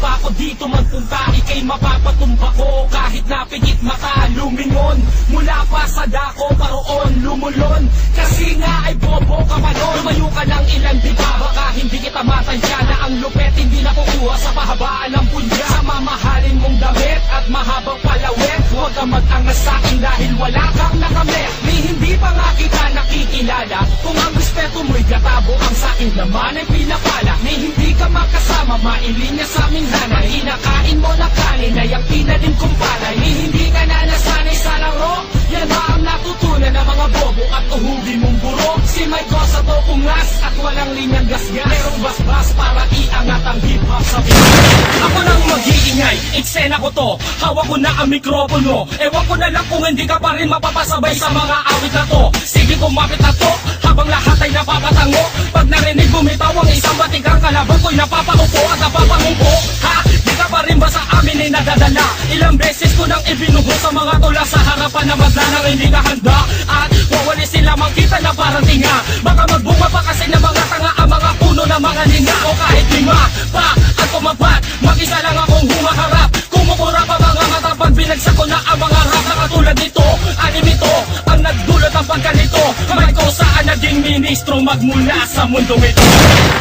pa ako dito magpunta, ika'y mapapatumba ko. Kahit napigit mata, lumingon mula pa sa dako, paroon lumulon. Kasi nga ay bobo ka pa nun. Lumayo ka ng ilan diba, baka hindi kita matansya na ang lupet hindi nakukuha sa pahabaan ng punya. Sa mamahalin mong damit at mahabang palawet, huwag ka mag-angas sa'kin dahil wala kang nakamit. Ni hindi pa nga kita nakikilala, kung ang respeto mo'y gatabo, ang sa'kin naman ay pinapala. Ni hindi ka makasama, mailinya sa aming hanay. Hinakain mo na kanin ay ang pinalim kong palay. Ni hindi ka na nasanay sa laro, yan ba ang natutunan ng mga bobo at uhugin mong buro? Si Mike sa to ungas at walang linyang gasgas, merong basbas para iangat ang hip-hop sa Pilipinas. Ako nang mag-iingay, eksena ko to, hawak ko na ang mikropono. Ewan ko na lang kung hindi ka pa rin mapapasabay sa mga awit na to. Sige kumapit na to, habang lahat ay napapatango. Pag narinig bumitaw ang isang batikang kalaban ko'y napapaupo at napapangumpo. Ha? Di ka pa rin ba sa amin ay nadadala? Ilang beses ko nang ibinuho sa mga tula sa harapan na maglanang hindi ka handa. At wawali sila makita na parang tinga. Baka magbunga pa kasi ng mga tanga ang mga puno ng mga linga. O kahit lima pa at kumabat, mag-isa lang akong humaharap. Kumukura pa mga mata pag binagsak ko na ang mga rap na katulad nito. Anim ito ang nagdulot ang pagkalito. Kamay ko saan naging ministro magmula sa mundong ito.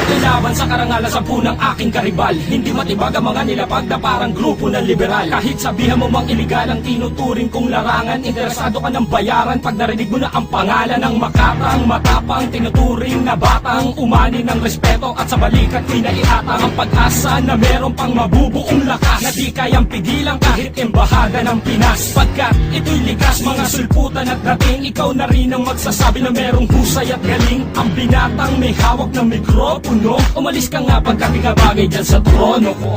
Lalaban sa karangalan sa punang aking karibal. Hindi matibag ang mga nilapag na parang grupo ng liberal. Kahit sabihan mo mang iligal ang tinuturing kong larangan, interesado ka ng bayaran pag narinig mo na ang pangalan ng makatang matapang. Tinuturing na batang umani ng respeto at sa balikat pinaiatang ang pag-asa na meron pang mabubuong lakas na di kayang pigilan kahit embahada ng Pinas. Pagkat ito'y likas, mga sulputan at dating, ikaw na rin ang magsasabi na merong husay at galing. Ang binatang may hawak ng mikropono, umalis ka nga pagkat ikabagay dyan sa trono ko.